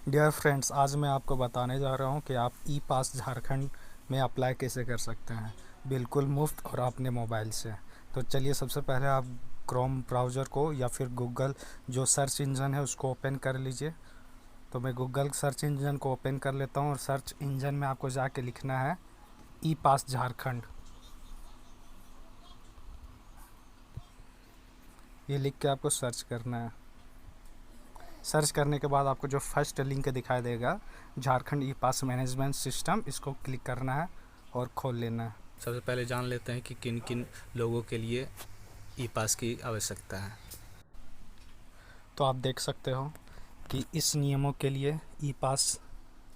Dear friends, आज मैं आपको बताने जा रहा हूँ कि आप ई पास झारखंड में अप्लाई कैसे कर सकते हैं, बिल्कुल मुफ्त और अपने मोबाइल से। तो चलिए, सबसे पहले आप क्रोम ब्राउज़र को या फिर गूगल जो सर्च इंजन है उसको ओपन कर लीजिए। तो मैं गूगल सर्च इंजन को ओपन कर लेता हूँ और सर्च इंजन में आपको जाके लिखना है ई पास झारखंड। ये लिख के आपको सर्च करना है। सर्च करने के बाद आपको जो फर्स्ट लिंक दिखाई देगा, झारखंड ई पास मैनेजमेंट सिस्टम, इसको क्लिक करना है और खोल लेना है। सबसे पहले जान लेते हैं कि किन किन लोगों के लिए ई पास की आवश्यकता है। तो आप देख सकते हो कि इस नियमों के लिए ई पास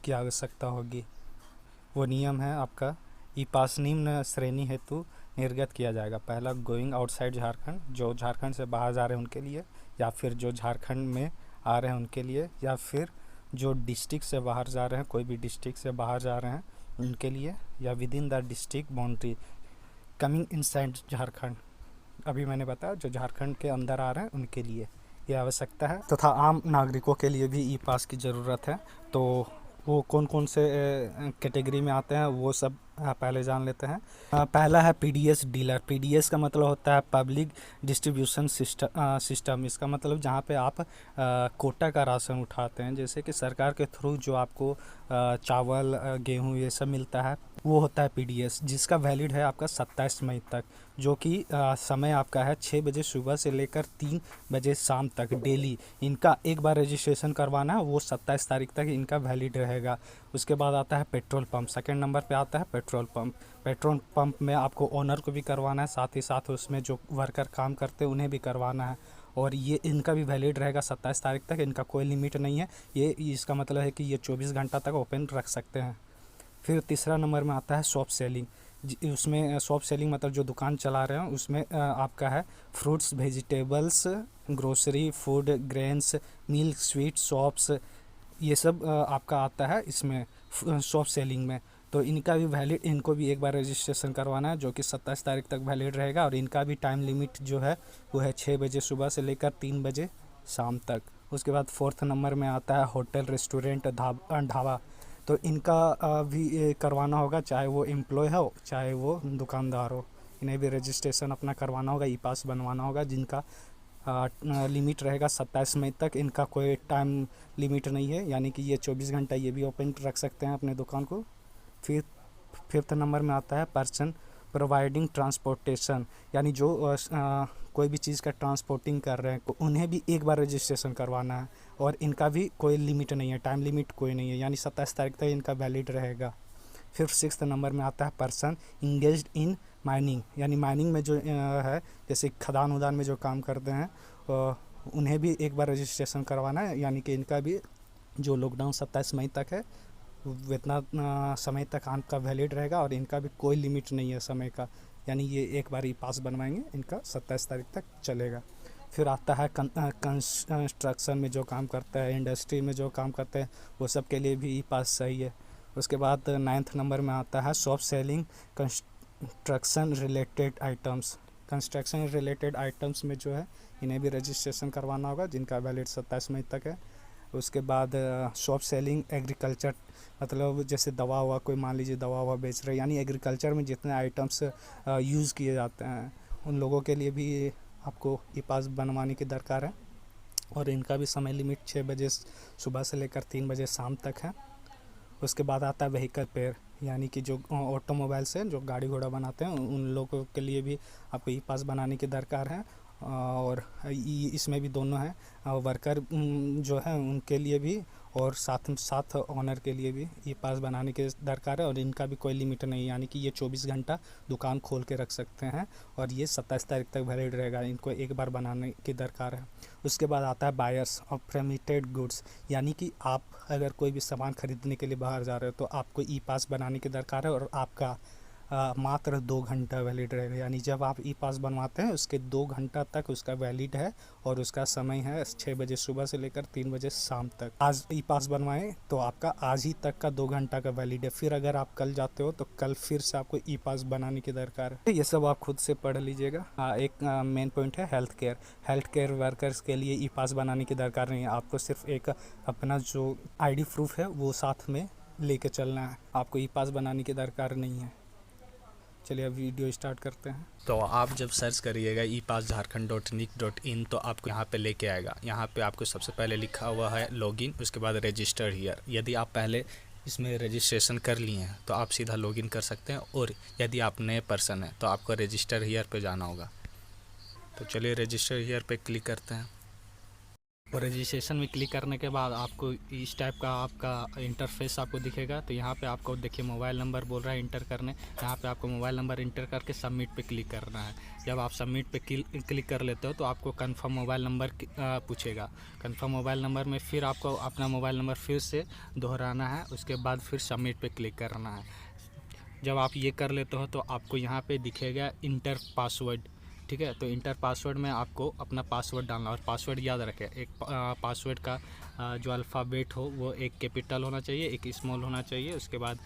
की आवश्यकता होगी। वो नियम है आपका, ई पास निम्न श्रेणी हेतु निर्गत किया जाएगा। पहला, गोइंग आउटसाइड झारखंड, जो झारखंड से बाहर जा रहे हैं उनके लिए, या फिर जो झारखंड में आ रहे हैं उनके लिए, या फिर जो डिस्ट्रिक्ट से बाहर जा रहे हैं, कोई भी डिस्ट्रिक्ट से बाहर जा रहे हैं उनके लिए, या with in the district boundary coming inside Jharkhand, अभी मैंने बताया जो झारखंड के अंदर आ रहे हैं उनके लिए ये आवश्यकता है। तथा आम नागरिकों के लिए भी ई पास की ज़रूरत है। तो वो कौन कौन से कैटेगरी में आते हैं वो सब पहले जान लेते हैं। पहला है पीडीएस डीलर। पीडीएस का मतलब होता है पब्लिक डिस्ट्रीब्यूशन सिस्टम। इसका मतलब जहाँ पे आप कोटा का राशन उठाते हैं, जैसे कि सरकार के थ्रू जो आपको चावल गेहूँ ये सब मिलता है, वो होता है पीडीएस, जिसका वैलिड है आपका 27 मई तक, जो कि समय आपका है 6 बजे सुबह से लेकर 3 बजे शाम तक डेली। इनका एक बार रजिस्ट्रेशन करवाना है, वो 27 तारीख तक इनका वैलिड रहेगा। उसके बाद आता है पेट्रोल पंप। सेकंड नंबर पे आता है पेट्रोल पंप। पेट्रोल पंप में आपको ओनर को भी करवाना है, साथ ही साथ उसमें जो वर्कर काम करते हैं उन्हें भी करवाना है, और ये इनका भी वैलिड रहेगा 27 तारीख तक। इनका कोई लिमिट नहीं है, ये इसका मतलब है कि ये 24 घंटा तक ओपन रख सकते हैं। फिर तीसरा नंबर में आता है शॉप सेलिंग। उसमें शॉप सेलिंग मतलब जो दुकान चला रहे हैं उसमें आपका है fruits, vegetables, grocery, food, grains, milk, sweet shops, ये सब आपका आता है इसमें शॉप सेलिंग में। तो इनका भी वैलिड, इनको भी एक बार रजिस्ट्रेशन करवाना है, जो कि 27 तारीख तक वैलिड रहेगा, और इनका भी टाइम लिमिट जो है वो है 6 बजे सुबह से लेकर 3 बजे शाम तक। उसके बाद फोर्थ नंबर में आता है होटल, रेस्टोरेंट, ढाबा। तो इनका भी करवाना होगा, चाहे वो एम्प्लॉय हो चाहे वो दुकानदार हो, इन्हें भी रजिस्ट्रेशन अपना करवाना होगा, ई पास बनवाना होगा, जिनका लिमिट रहेगा 27 मई तक। इनका कोई टाइम लिमिट नहीं है, यानी कि ये 24 घंटा ये भी ओपन रख सकते हैं अपने दुकान को। फिर फिफ्थ नंबर में आता है पर्सन प्रोवाइडिंग ट्रांसपोर्टेशन, यानी जो कोई भी चीज़ का ट्रांसपोर्टिंग कर रहे हैं उन्हें भी एक बार रजिस्ट्रेशन करवाना है, और इनका भी कोई लिमिट नहीं है, टाइम लिमिट कोई नहीं है, यानी 27 तारीख तक इनका वैलिड रहेगा। फिर सिक्स्थ नंबर में आता है पर्सन इंगेज्ड इन माइनिंग, यानी माइनिंग में जो है, जैसे खदान उदान में जो काम करते हैं उन्हें भी एक बार रजिस्ट्रेशन करवाना है, यानी कि इनका भी जो लॉकडाउन 27 मई तक है इतना समय तक आपका वैलिड रहेगा, और इनका भी कोई लिमिट नहीं है समय का, यानी ये एक बार ई पास बनवाएंगे इनका 27 तारीख तक चलेगा। फिर आता है कंस्ट्रक्शन में जो काम करता है, इंडस्ट्री में जो काम करते हैं, वो सब के लिए भी ई पास सही है। उसके बाद नाइन्थ नंबर में आता है shop selling construction related items. Construction related items में जो है इन्हें भी रजिस्ट्रेशन करवाना होगा, जिनका वैलिड 27 मई तक है। उसके बाद शॉप सेलिंग एग्रीकल्चर, मतलब जैसे दवा हुआ, कोई मान लीजिए दवा हुआ बेच रहे हैं, यानी एग्रीकल्चर में जितने आइटम्स यूज़ किए जाते हैं उन लोगों के लिए भी आपको ई पास बनवाने की दरकार है, और इनका भी समय लिमिट 6 बजे सुबह से लेकर 3 बजे शाम तक है। उसके बाद आता है व्हीकल पेयर, यानी कि जो ऑटोमोबाइल से जो गाड़ी घोड़ा बनाते हैं उन लोगों के लिए भी आपको ई पास बनाने की दरकार है, और इसमें भी दोनों हैं, वर्कर जो है उनके लिए भी और साथ साथ ऑनर के लिए भी ई पास बनाने की दरकार है, और इनका भी कोई लिमिट नहीं, यानी कि ये 24 घंटा दुकान खोल के रख सकते हैं, और ये 27 तारीख तक वैलिड रहेगा, इनको एक बार बनाने की दरकार है। उसके बाद आता है बायर्स ऑफ प्रेमिटेड गुड्स, यानी कि आप अगर कोई भी सामान खरीदने के लिए बाहर जा रहे हो तो आपको ई पास बनाने की दरकार है, और आपका मात्र 2 घंटा वैलिड रहेगा। यानी जब आप ई पास बनवाते हैं उसके 2 घंटा तक उसका वैलिड है और उसका समय है 6 बजे सुबह से लेकर 3 बजे शाम तक। आज ई पास बनवाएं तो आपका आज ही तक का 2 घंटा का वैलिड है। फिर अगर आप कल जाते हो तो कल फिर से आपको ई पास बनाने की दरकार है। ये सब आप खुद से पढ़ लीजिएगा। एक मेन पॉइंट है हेल्थ केयर वर्कर्स के लिए ई पास बनाने की दरकार नहीं है। आपको सिर्फ एक अपना जो ID प्रूफ है वो साथ में लेके चलना है, आपको ई पास बनाने की दरकार नहीं है। चलिए अब वीडियो स्टार्ट करते हैं। तो आप जब सर्च करिएगा epassjharkhand.nic.in तो आपको यहाँ पे लेके आएगा। यहाँ पे आपको सबसे पहले लिखा हुआ है लॉगिन, उसके बाद रजिस्टर हियर। यदि आप पहले इसमें रजिस्ट्रेशन कर लिए हैं तो आप सीधा लॉगिन कर सकते हैं, और यदि आप नए पर्सन हैं तो आपको रजिस्टर हियर पे जाना होगा। तो चलिए रजिस्टर हियर पे क्लिक करते हैं। और रजिस्ट्रेशन में क्लिक करने के बाद आपको इस टाइप का आपका इंटरफेस आपको दिखेगा। तो यहाँ पे आपको देखिए मोबाइल नंबर बोल रहा है इंटर करने। यहाँ पे आपको मोबाइल नंबर इंटर करके सबमिट पे क्लिक करना है। जब आप सबमिट पे क्लिक कर लेते हो तो आपको कंफर्म मोबाइल नंबर पूछेगा। कंफर्म मोबाइल नंबर में फिर आपको अपना मोबाइल नंबर फिर से दोहराना है, उसके बाद फिर सबमिट पे क्लिक करना है। जब आप ये कर लेते हो तो आपको यहाँ पे दिखेगा इंटर पासवर्ड, ठीक है। तो इंटर पासवर्ड में आपको अपना पासवर्ड डालना, और पासवर्ड याद रखें, एक पासवर्ड का जो अल्फ़ाबेट हो वो एक कैपिटल होना चाहिए, एक स्मॉल होना चाहिए, उसके बाद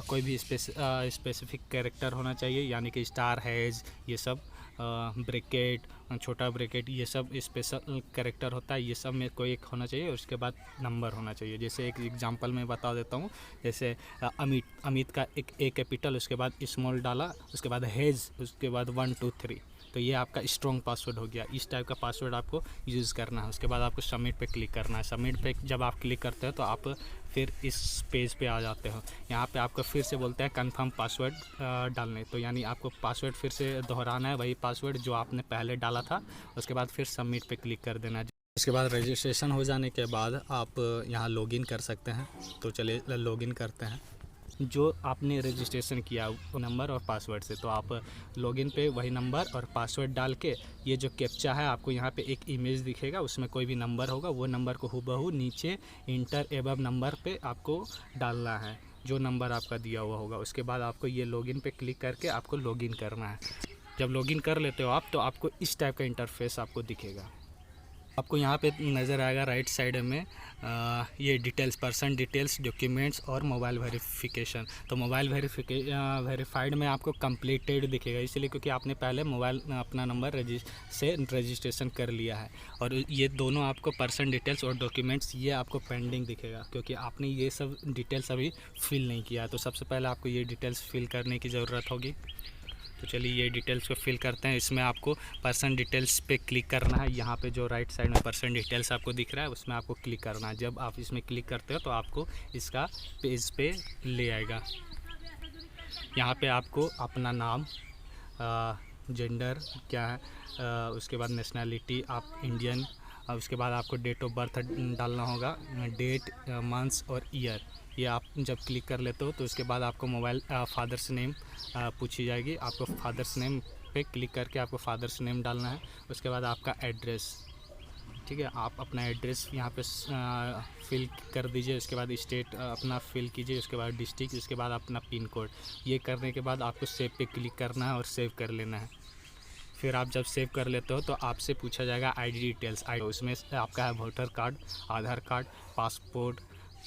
कोई भी स्पेसिफिक कैरेक्टर होना चाहिए, यानी कि स्टार, हैज, ये सब ब्रैकेट, छोटा ब्रैकेट, ये सब स्पेशल कैरेक्टर होता है, ये सब में कोई एक होना चाहिए। उसके बाद नंबर होना चाहिए। जैसे एक एग्जांपल मैं बता देता हूँ, जैसे अमित का एक ए कैपिटल, उसके बाद स्मॉल डाला, उसके बाद हैज, उसके बाद 1 2 3, तो ये आपका स्ट्रॉन्ग पासवर्ड हो गया। इस टाइप का पासवर्ड आपको यूज़ करना है। उसके बाद आपको सबमिट पे क्लिक करना है। सबमिट पे जब आप क्लिक करते हो तो आप फिर इस पेज पे आ जाते हो। यहाँ पे आपको फिर से बोलते हैं कंफर्म पासवर्ड डालने, तो यानी आपको पासवर्ड फिर से दोहराना है, वही पासवर्ड जो आपने पहले डाला था। उसके बाद फिर सबमिट पे क्लिक कर देना है। उसके बाद रजिस्ट्रेशन हो जाने के बाद आप यहाँ लॉगिन कर सकते हैं। तो चलिए लॉगिन करते हैं। जो आपने रजिस्ट्रेशन किया वो नंबर और पासवर्ड से, तो आप लॉगिन पे वही नंबर और पासवर्ड डाल के, ये जो कैप्चा है आपको यहाँ पे एक इमेज दिखेगा, उसमें कोई भी नंबर होगा, वो नंबर को हूबहू नीचे इंटर एबव नंबर पे आपको डालना है, जो नंबर आपका दिया हुआ होगा। उसके बाद आपको ये लॉगिन पे क्लिक करके आपको लॉगिन करना है। जब लॉगिन कर लेते हो आप तो आपको इस टाइप का इंटरफेस आपको दिखेगा। आपको यहाँ पे नज़र आएगा राइट साइड में ये डिटेल्स, पर्सन डिटेल्स, डॉक्यूमेंट्स और मोबाइल वेरिफिकेशन। तो मोबाइल वेरीफाइड में आपको कंप्लीटेड दिखेगा, इसलिए क्योंकि आपने पहले मोबाइल अपना नंबर से रजिस्ट्रेशन कर लिया है। और ये दोनों आपको पर्सन डिटेल्स और डॉक्यूमेंट्स ये आपको पेंडिंग दिखेगा, क्योंकि आपने ये सब डिटेल्स अभी फिल नहीं किया। तो सबसे पहले आपको ये डिटेल्स फिल करने की ज़रूरत होगी। तो चलिए ये डिटेल्स को फिल करते हैं। इसमें आपको पर्सन डिटेल्स पे क्लिक करना है। यहाँ पे जो राइट साइड में पर्सन डिटेल्स आपको दिख रहा है उसमें आपको क्लिक करना है। जब आप इसमें क्लिक करते हो तो आपको इसका पेज पे ले आएगा। यहाँ पे आपको अपना नाम, जेंडर क्या है, उसके बाद नेशनैलिटी आप इंडियन, उसके बाद आपको डेट ऑफ बर्थ डालना होगा, डेट, मंथ्स और ईयर। ये आप जब क्लिक कर लेते हो तो उसके बाद आपको मोबाइल फादर्स नेम पूछी जाएगी। आपको फादर्स नेम पे क्लिक करके आपको फादर्स नेम डालना है। उसके बाद आपका एड्रेस, ठीक है, आप अपना एड्रेस यहाँ पे फिल कर दीजिए। उसके बाद स्टेट अपना फिल कीजिए, उसके बाद डिस्ट्रिक्ट, उसके बाद अपना पिन कोड। ये करने के बाद आपको सेव पे क्लिक करना है और सेव कर लेना है। फिर आप जब सेव कर लेते हो तो आपसे पूछा जाएगा ID डिटेल्स। उसमें आपका है वोटर कार्ड, आधार कार्ड, पासपोर्ट,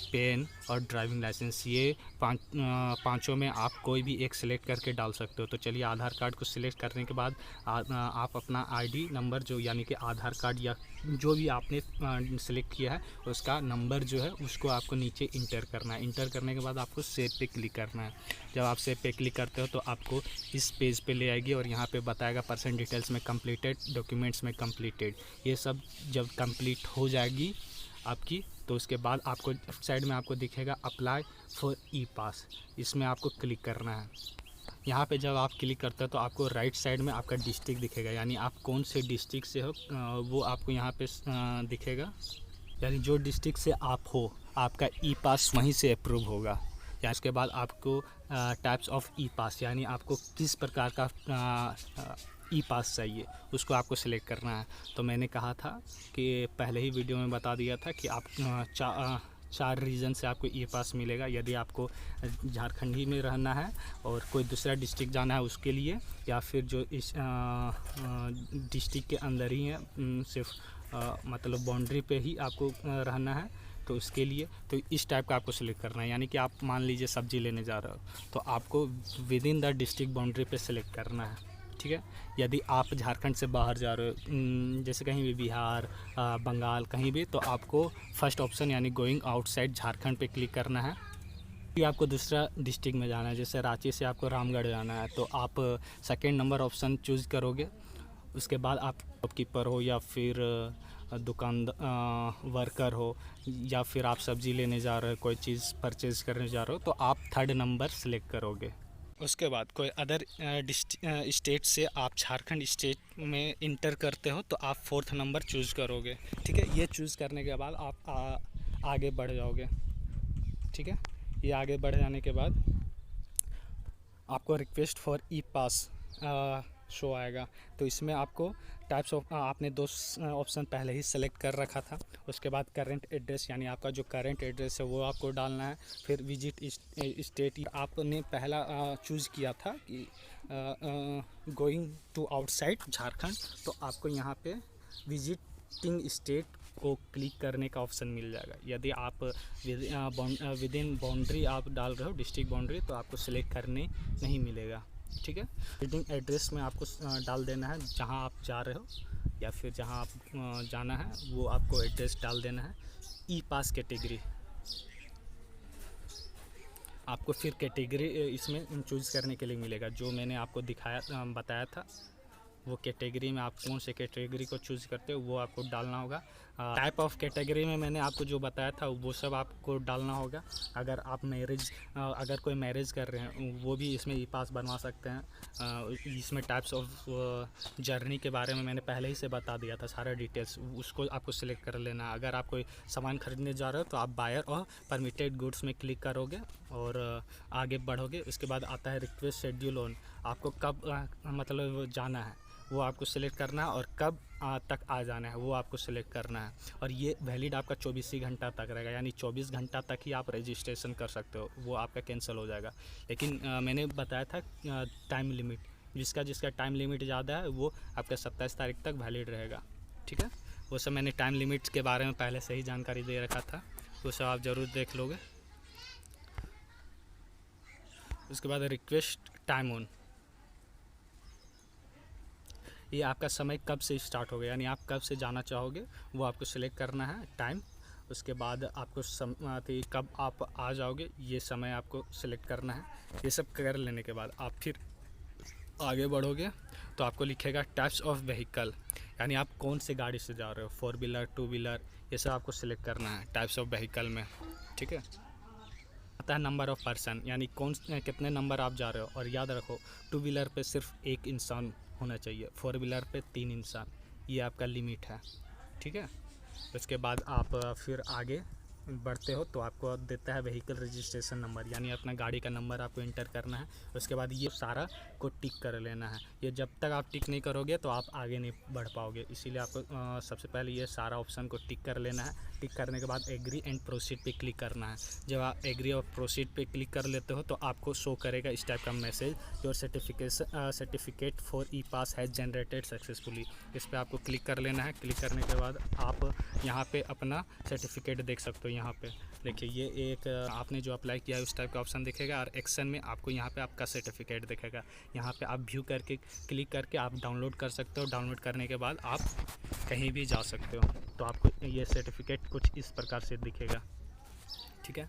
पेन और ड्राइविंग लाइसेंस। ये पाँचों में आप कोई भी एक सिलेक्ट करके डाल सकते हो। तो चलिए आधार कार्ड को सिलेक्ट करने के बाद आप अपना ID नंबर जो यानी कि आधार कार्ड या जो भी आपने सिलेक्ट किया है उसका नंबर जो है उसको आपको नीचे इंटर करना है। इंटर करने के बाद आपको सेव पे क्लिक करना है। जब आप सेव पे क्लिक करते हो तो आपको इस पेज पे ले आएगी और यहाँ पे बताएगा पर्सन डिटेल्स में कंप्लीटेड, डॉक्यूमेंट्स में कंप्लीटेड। ये सब जब कंप्लीट हो जाएगी आपकी तो उसके बाद आपको लेफ्ट साइड में आपको दिखेगा अप्लाई फॉर ई पास, इसमें आपको क्लिक करना है। यहाँ पे जब आप क्लिक करते हो तो आपको राइट साइड में आपका डिस्ट्रिक्ट दिखेगा, यानी आप कौन से डिस्ट्रिक्ट से हो वो आपको यहाँ पे दिखेगा। यानी जो डिस्ट्रिक्ट से आप हो आपका ई पास वहीं से अप्रूव होगा। या उसके बाद आपको टाइप्स ऑफ ई पास, यानी आपको किस प्रकार का ई पास चाहिए उसको आपको सिलेक्ट करना है। तो मैंने कहा था कि पहले ही वीडियो में बता दिया था कि आप 4 रीजन से आपको ई पास मिलेगा। यदि आपको झारखंड ही में रहना है और कोई दूसरा डिस्ट्रिक्ट जाना है उसके लिए, या फिर जो इस डिस्ट्रिक्ट के अंदर ही है, सिर्फ मतलब बाउंड्री पे ही आपको रहना है, तो उसके लिए तो इस टाइप का आपको सेलेक्ट करना है। यानी कि आप मान लीजिए सब्जी लेने जा रहे हो तो आपको with in the district boundary पे सेलेक्ट करना है, ठीक है। यदि आप झारखंड से बाहर जा रहे हो, जैसे कहीं भी बिहार, बंगाल, कहीं भी, तो आपको फर्स्ट ऑप्शन यानी गोइंग आउटसाइड झारखंड पे क्लिक करना है। यदि आपको दूसरा डिस्ट्रिक्ट में जाना है, जैसे रांची से आपको रामगढ़ जाना है, तो आप सेकेंड नंबर ऑप्शन चूज़ करोगे। उसके बाद आप शॉपकीपर हो या फिर दुकान वर्कर हो, या फिर आप सब्ज़ी लेने जा रहे हो, कोई चीज़ परचेज़ करने जा रहे हो, तो आप थर्ड नंबर सेलेक्ट करोगे। उसके बाद कोई अदर स्टेट से आप झारखंड स्टेट में इंटर करते हो तो आप फोर्थ नंबर चूज़ करोगे, ठीक है। ये चूज़ करने के बाद आप आगे बढ़ जाओगे, ठीक है। ये आगे बढ़ जाने के बाद आपको request for E pass show आएगा। तो इसमें आपको टाइप्स ऑफ आपने 2 ऑप्शन पहले ही सेलेक्ट कर रखा था। उसके बाद करंट एड्रेस, यानी आपका जो करंट एड्रेस है वो आपको डालना है। फिर विजिट स्टेट आपने पहला चूज़ किया था कि गोइंग टू आउटसाइड झारखंड, तो आपको यहाँ पे विजिटिंग स्टेट को क्लिक करने का ऑप्शन मिल जाएगा। यदि आप विद इन बाउंड्री आप डाल रहे हो, डिस्ट्रिक्ट बाउंड्री, तो आपको सेलेक्ट करने नहीं मिलेगा, ठीक है। रीडिंग एड्रेस में आपको डाल देना है जहां आप जा रहे हो, या फिर जहां आप जाना है वो आपको एड्रेस डाल देना है। ई पास कैटेगरी, आपको फिर कैटेगरी इसमें चूज़ करने के लिए मिलेगा, जो मैंने आपको बताया था वो कैटेगरी में आप कौन से कैटेगरी को चूज़ करते हो वो आपको डालना होगा। टाइप ऑफ कैटेगरी में मैंने आपको जो बताया था वो सब आपको डालना होगा। अगर आप अगर कोई मैरिज कर रहे हैं वो भी इसमें ई पास बनवा सकते हैं। इसमें टाइप्स ऑफ जर्नी के बारे में मैंने पहले ही से बता दिया था, सारा डिटेल्स, उसको आपको सिलेक्ट कर लेना। अगर आप कोई सामान खरीदने जा रहे हो तो आप बायर और परमिटेड गुड्स में क्लिक करोगे और आगे बढ़ोगे। उसके बाद आता है रिक्वेस्ट शेड्यूल ऑन, आपको कब मतलब जाना है वो आपको सिलेक्ट करना है, और कब तक आ जाना है वो आपको सिलेक्ट करना है। और ये वैलिड आपका 24 ही घंटा तक रहेगा, यानी 24 घंटा तक ही आप रजिस्ट्रेशन कर सकते हो, वो आपका कैंसिल हो जाएगा। लेकिन मैंने बताया था टाइम लिमिट, जिसका टाइम लिमिट ज़्यादा है वो आपका 27 तारीख तक वैलिड रहेगा, ठीक है। वो सब मैंने टाइम लिमिट के बारे में पहले से ही जानकारी दे रखा था, वो सब आप ज़रूर देख लोगे। उसके बाद रिक्वेस्ट टाइम ऑन, ये आपका समय कब से स्टार्ट होगा, यानी आप कब से जाना चाहोगे वो आपको सिलेक्ट करना है, टाइम। उसके बाद आपको कब आप आ जाओगे ये समय आपको सिलेक्ट करना है। ये सब कर लेने के बाद आप फिर आगे बढ़ोगे तो आपको लिखेगा टाइप्स ऑफ व्हीकल, यानी आप कौन से गाड़ी से जा रहे हो, 4 व्हीलर, 2 व्हीलर, ये सब आपको सिलेक्ट करना है टाइप्स ऑफ व्हीकल में, ठीक है। आता है नंबर ऑफ़ पर्सन, यानी कितने नंबर आप जा रहे हो। और याद रखो 2 व्हीलर पे सिर्फ 1 इंसान होना चाहिए, 4 व्हीलर पे 3 इंसान, ये आपका लिमिट है, ठीक है। उसके बाद आप फिर आगे बढ़ते हो तो आपको देता है व्हीकल रजिस्ट्रेशन नंबर, यानी अपना गाड़ी का नंबर आपको इंटर करना है। उसके बाद ये सारा को टिक कर लेना है। ये जब तक आप टिक नहीं करोगे तो आप आगे नहीं बढ़ पाओगे, इसीलिए आपको सबसे पहले ये सारा ऑप्शन को टिक कर लेना है। टिक करने के बाद एग्री एंड प्रोसीड पे क्लिक करना है। जब आप एग्री और प्रोसीड पे क्लिक कर लेते हो तो आपको शो करेगा इस टाइप का message, your certificate for E pass has generated successfully. इस पर आपको क्लिक कर लेना है। क्लिक करने के बाद आप यहाँ पे अपना सर्टिफिकेट देख सकते हो। यहाँ पे देखिए ये एक आपने जो अप्लाई किया है उस टाइप का ऑप्शन दिखेगा, और एक्शन में आपको यहाँ पे आपका सर्टिफिकेट दिखेगा। यहाँ पे आप व्यू करके क्लिक करके आप डाउनलोड कर सकते हो। डाउनलोड करने के बाद आप कहीं भी जा सकते हो, तो आपको ये सर्टिफिकेट कुछ इस प्रकार से दिखेगा, ठीक है।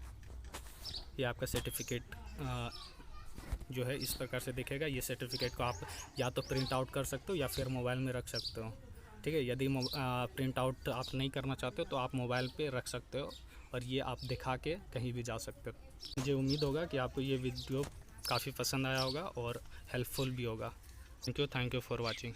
ये आपका सर्टिफिकेट जो है इस प्रकार से दिखेगा। ये सर्टिफिकेट को आप या तो प्रिंट आउट कर सकते हो या फिर मोबाइल में रख सकते हो, ठीक है। यदि प्रिंट आउट आप नहीं करना चाहते हो तो आप मोबाइल पे रख सकते हो और ये आप दिखा के कहीं भी जा सकते हो। मुझे उम्मीद होगा कि आपको ये वीडियो काफ़ी पसंद आया होगा और हेल्पफुल भी होगा। Thank you for watching.